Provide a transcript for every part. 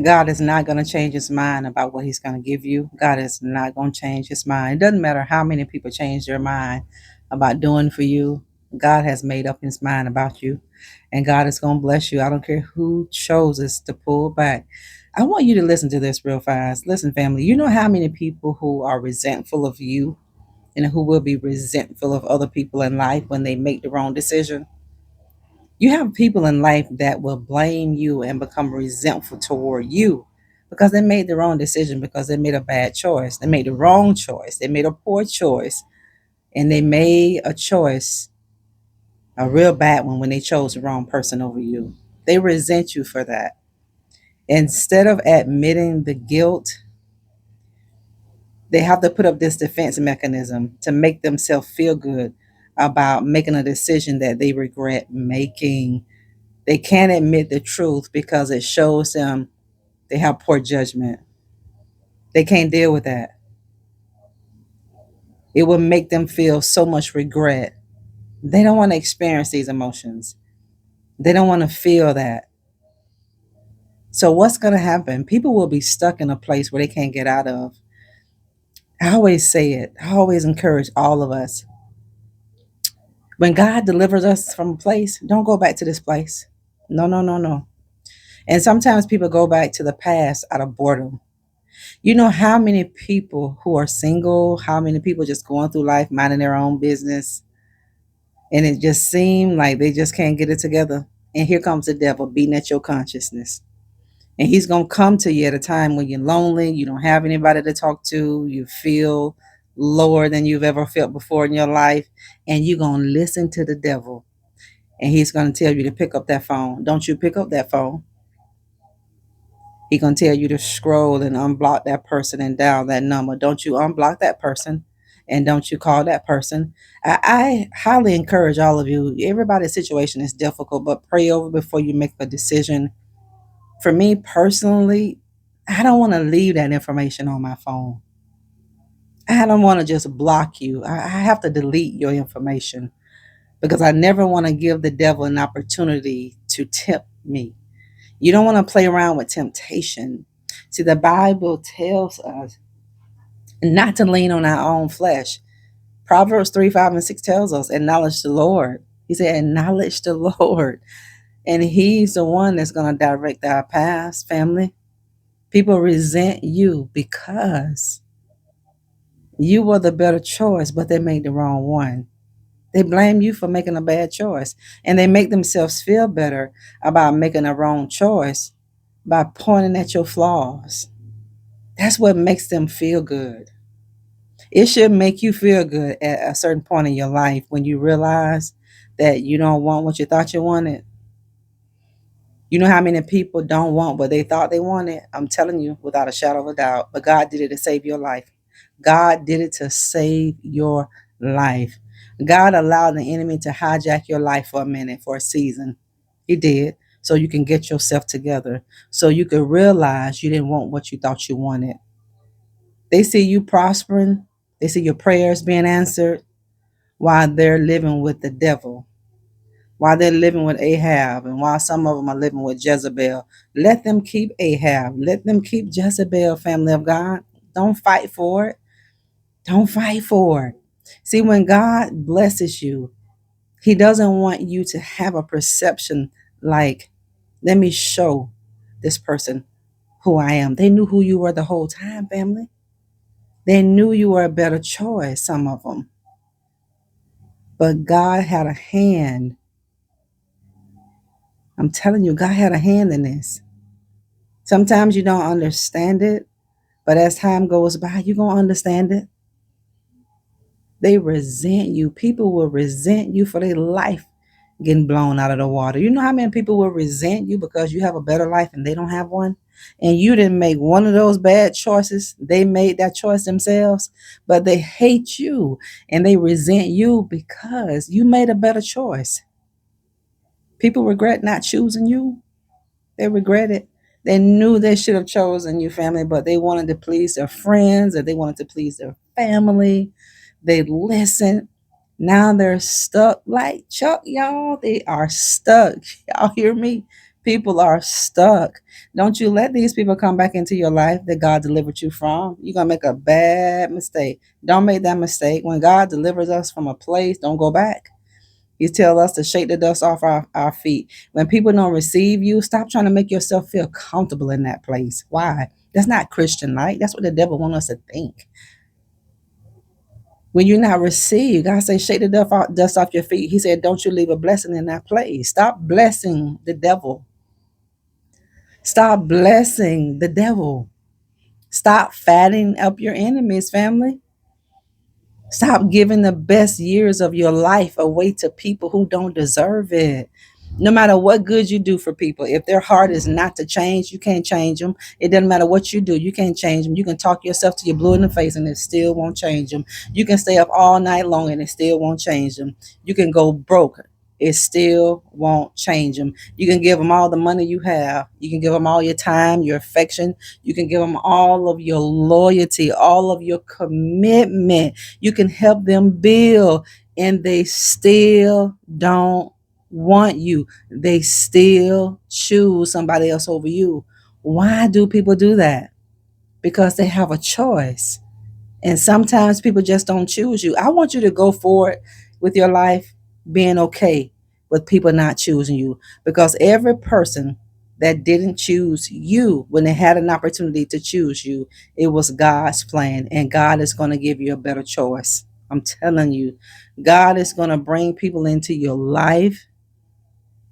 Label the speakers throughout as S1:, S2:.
S1: God is not going to change his mind about what he's going to give you. God is not going to change his mind. It doesn't matter how many people change their mind about doing for you. God has made up his mind about you, and God is going to bless you. I don't care who chooses to pull back. I want you to listen to this real fast. Listen, family, you know how many people who are resentful of you and who will be resentful of other people in life when they make the wrong decision? You have people in life that will blame you and become resentful toward you because they made the wrong decision, because they made a bad choice. They made the wrong choice. They made a poor choice. And they made a choice, a real bad one, when they chose the wrong person over you. They resent you for that. Instead of admitting the guilt, they have to put up this defense mechanism to make themselves feel good about making a decision that they regret making. They can't admit the truth because it shows them they have poor judgment. They can't deal with that. It will make them feel so much regret. They don't want to experience these emotions. They don't want to feel that. So, what's going to happen? People will be stuck in a place where they can't get out of. I always say it, I always encourage all of us. When God delivers us from a place, don't go back to this place. No, no, no, no. And sometimes people go back to the past out of boredom. You know how many people who are single, how many people just going through life minding their own business, and it just seemed like they just can't get it together. And here comes the devil beating at your consciousness. And he's going to come to you at a time when you're lonely, you don't have anybody to talk to, you feel lower than you've ever felt before in your life, and you're going to listen to the devil. And he's going to tell you to pick up that phone. Don't you pick up that phone. He's going to tell you to scroll and unblock that person and dial that number. Don't you unblock that person, and don't you call that person. I highly encourage all of you. Everybody's situation is difficult, but pray over before you make a decision. For me personally, I don't want to leave that information on my phone. I don't want to just block you. I have to delete your information because I never want to give the devil an opportunity to tempt me. You don't want to play around with temptation. See, the Bible tells us not to lean on our own flesh. Proverbs 3, 5, and 6 tells us, acknowledge the Lord. He said, acknowledge the Lord. And he's the one that's going to direct our paths, family. People resent you because you were the better choice, but they made the wrong one. They blame you for making a bad choice, and they make themselves feel better about making a wrong choice by pointing at your flaws. That's what makes them feel good. It should make you feel good at a certain point in your life when you realize that you don't want what you thought you wanted. You know how many people don't want what they thought they wanted? I'm telling you without a shadow of a doubt. But God did it to save your life. God did it to save your life. God allowed the enemy to hijack your life for a minute, for a season. He did. So you can get yourself together. So you can realize you didn't want what you thought you wanted. They see you prospering. They see your prayers being answered while they're living with the devil, while they're living with Ahab, and while some of them are living with Jezebel. Let them keep Ahab. Let them keep Jezebel, family of God. Don't fight for it. Don't fight for it. See, when God blesses you, He doesn't want you to have a perception like, let me show this person who I am. They knew who you were the whole time, family. They knew you were a better choice, some of them. But God had a hand. I'm telling you, God had a hand in this. Sometimes you don't understand it, but as time goes by, you're going to understand it. They resent you. People will resent you for their life getting blown out of the water. You know how many people will resent you because you have a better life and they don't have one? And you didn't make one of those bad choices. They made that choice themselves, but they hate you and they resent you because you made a better choice. People regret not choosing you. They regret it. They knew they should have chosen you, family, but they wanted to please their friends or they wanted to please their family. They listened. Now they're stuck like Chuck, y'all. They are stuck. Y'all hear me? People are stuck. Don't you let these people come back into your life that God delivered you from. You're going to make a bad mistake. Don't make that mistake. When God delivers us from a place, don't go back. He tells us to shake the dust off our feet. When people don't receive you, stop trying to make yourself feel comfortable in that place. Why? That's not Christian like. That's what the devil wants us to think. When you're not received, God say, shake the dust off your feet. He said, don't you leave a blessing in that place. Stop blessing the devil. Stop blessing the devil. Stop fattening up your enemies, family. Stop giving the best years of your life away to people who don't deserve it. No matter what good you do for people, if their heart is not to change, you can't change them. It doesn't matter what you do, you can't change them. You can talk yourself till you're blue in the face and it still won't change them. You can stay up all night long and it still won't change them. You can go broke. It still won't change them. You can give them all the money you have. You can give them all your time, your affection. You can give them all of your loyalty, all of your commitment. You can help them build, and they still don't want you. They still choose somebody else over you. Why do people do that? Because they have a choice. And sometimes people just don't choose you. I want you to go forward with your life being okay with people not choosing you, because every person that didn't choose you when they had an opportunity to choose you, it was God's plan, and God is going to give you a better choice. I'm telling you, God is going to bring people into your life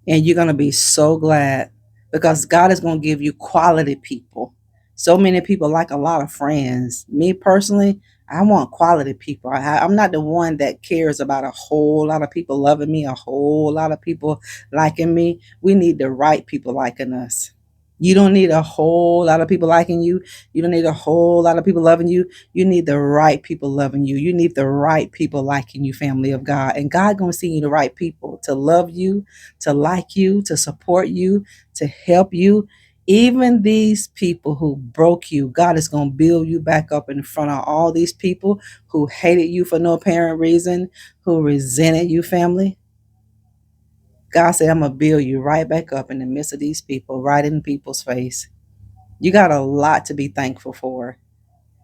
S1: and you're going to be so glad, because God is going to give you quality people. So many people like a lot of friends. Me personally, I want quality people. I'm not the one that cares about a whole lot of people loving me, a whole lot of people liking me. We need the right people liking us. You don't need a whole lot of people liking you. You don't need a whole lot of people loving you. You need the right people loving you. You need the right people liking you, family of God. And God gonna send you the right people to love you, to like you, to support you, to help you. Even these people who broke you, God is going to build you back up in front of all these people who hated you for no apparent reason, who resented you, family. God said, I'm going to build you right back up in the midst of these people, right in people's face. You got a lot to be thankful for.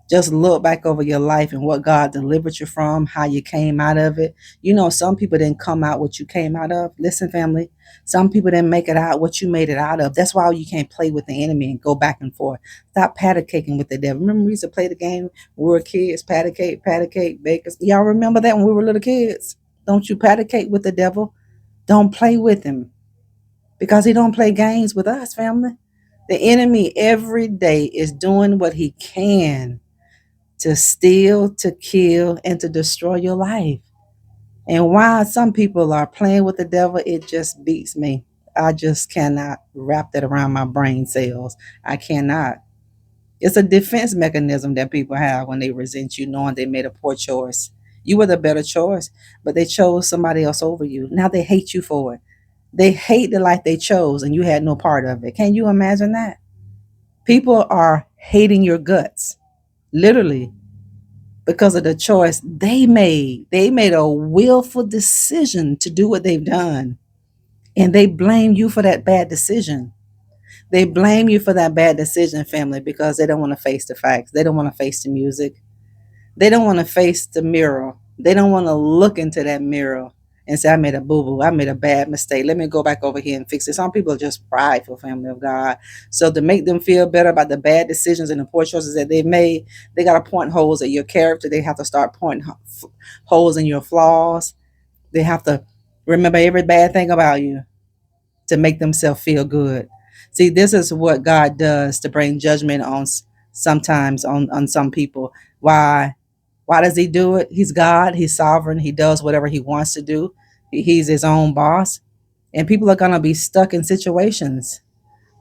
S1: Just look back over your life and what God delivered you from, how you came out of it. You know, some people didn't come out what you came out of. Listen, family, some people didn't make it out what you made it out of. That's why you can't play with the enemy and go back and forth. Stop patty caking with the devil. Remember we used to play the game when we were kids, patty cake, bakers. Y'all remember that when we were little kids? Don't you patty cake with the devil. Don't play with him, because he don't play games with us, family. The enemy every day is doing what he can to steal, to kill, and to destroy your life. And while some people are playing with the devil, it just beats me. I just cannot wrap that around my brain cells. I cannot. It's a defense mechanism that people have when they resent you, knowing they made a poor choice. You were the better choice, but they chose somebody else over you. Now they hate you for it. They hate the life they chose, and you had no part of it. Can you imagine that? People are hating your guts, literally, because of the choice they made. They made a willful decision to do what they've done. And they blame you for that bad decision. They blame you for that bad decision, family, because they don't want to face the facts. They don't want to face the music. They don't want to face the mirror. They don't want to look into that mirror and say, I made a boo boo. I made a bad mistake. Let me go back over here and fix it. Some people are just prideful, family of God. So to make them feel better about the bad decisions and the poor choices that they made, they got to point holes at your character. They have to start pointing holes in your flaws. They have to remember every bad thing about you to make themselves feel good. See, this is what God does to bring judgment on sometimes on some people. Why does he do it? He's God, he's sovereign, he does whatever he wants to do. He's his own boss. And people are going to be stuck in situations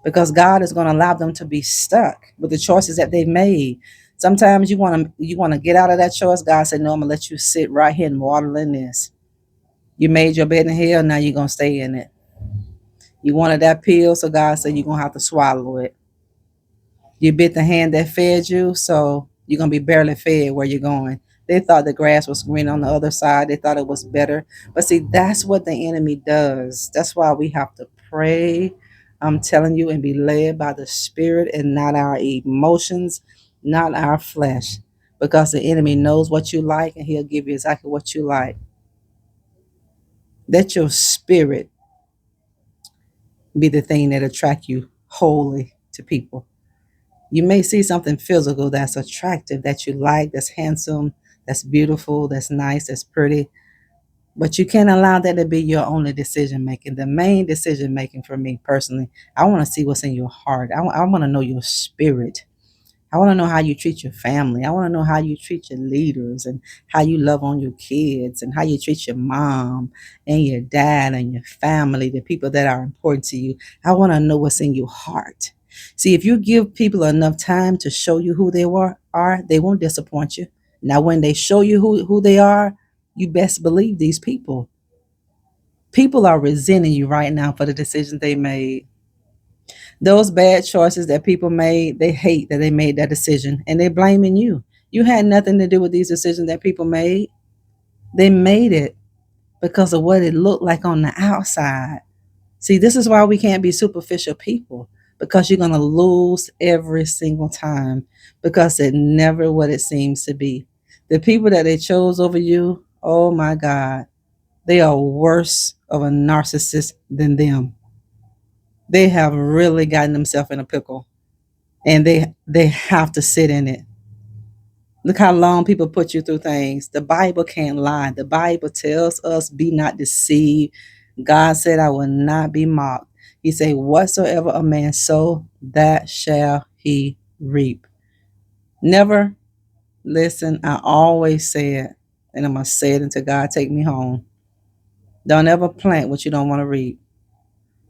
S1: because God is going to allow them to be stuck with the choices that they've made. Sometimes you want to get out of that choice. God said, no, I'm going to let you sit right here and waddle in this. You made your bed in hell, now you're going to stay in it. You wanted that pill, so God said you're going to have to swallow it. You bit the hand that fed you, so you're going to be barely fed where you're going. They thought the grass was green on the other side. They thought it was better. But see, that's what the enemy does. That's why we have to pray, I'm telling you, and be led by the Spirit and not our emotions, not our flesh. Because the enemy knows what you like and he'll give you exactly what you like. Let your spirit be the thing that attract you wholly to people. You may see something physical that's attractive, that you like, that's handsome, that's beautiful, that's nice, that's pretty, but you can't allow that to be your only decision making. The main decision making for me personally, I want to see what's in your heart. I want to know your spirit. I want to know how you treat your family. I want to know how you treat your leaders and how you love on your kids and how you treat your mom and your dad and your family, the people that are important to you. I want to know what's in your heart. See, if you give people enough time to show you who are, they won't disappoint you. Now, when they show you who they are, you best believe these people. People are resenting you right now for the decisions they made. Those bad choices that people made, they hate that they made that decision and they're blaming you. You had nothing to do with these decisions that people made. They made it because of what it looked like on the outside. See, this is why we can't be superficial people, because you're going to lose every single time, because it's never what it seems to be. The people that they chose over you, oh my God, they are worse of a narcissist than them. They have really gotten themselves in a pickle, and they have to sit in it. Look how long people put you through things. The Bible can't lie. The Bible tells us, be not deceived. God said, I will not be mocked. He said, whatsoever a man sow, that shall he reap. Never, listen, I always say it, and I'm going to say it until God take me home. Don't ever plant what you don't want to reap.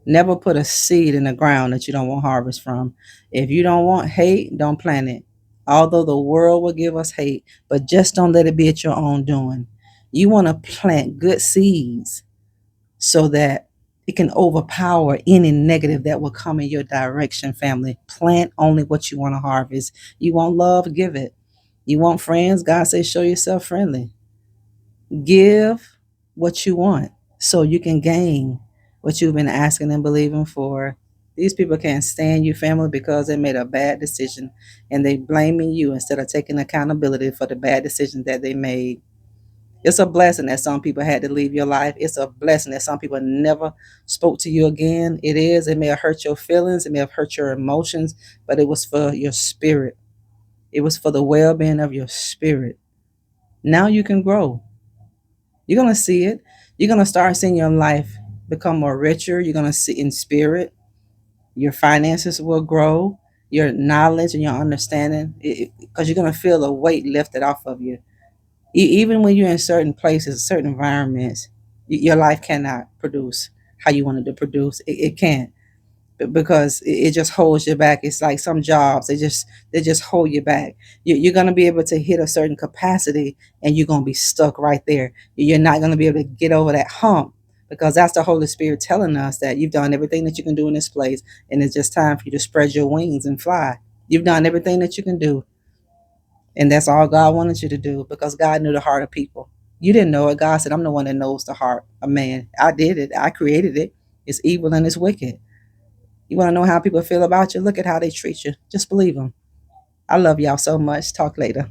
S1: Never put a seed in the ground that you don't want harvest from. If you don't want hate, don't plant it. Although the world will give us hate, but just don't let it be at your own doing. You want to plant good seeds so that it can overpower any negative that will come in your direction, family. Plant only what you want to harvest. You want love, give it. You want friends, God says, show yourself friendly. Give what you want so you can gain what you've been asking and believing for. These people can't stand you, family, because they made a bad decision and they blaming you instead of taking accountability for the bad decisions that they made. It's a blessing that some people had to leave your life. It's a blessing that some people never spoke to you again. It is. It may have hurt your feelings. It may have hurt your emotions, but it was for your spirit. It was for the well being of your spirit. Now you can grow. You're going to see it. You're going to start seeing your life become more richer. You're going to see in spirit. Your finances will grow. Your knowledge and your understanding, because you're going to feel a weight lifted off of you. Even when you're in certain places, certain environments, your life cannot produce how you wanted to produce. It can't, because it just holds you back. It's like some jobs, they just hold you back. You're going to be able to hit a certain capacity and you're going to be stuck right there. You're not going to be able to get over that hump, because that's the Holy Spirit telling us that you've done everything that you can do in this place, and it's just time for you to spread your wings and fly. You've done everything that you can do, and that's all God wanted you to do, because God knew the heart of people. You didn't know it. God said, I'm the one that knows the heart of man. I did it. I created it. It's evil and it's wicked. You want to know how people feel about you? Look at how they treat you. Just believe them. I love y'all so much. Talk later.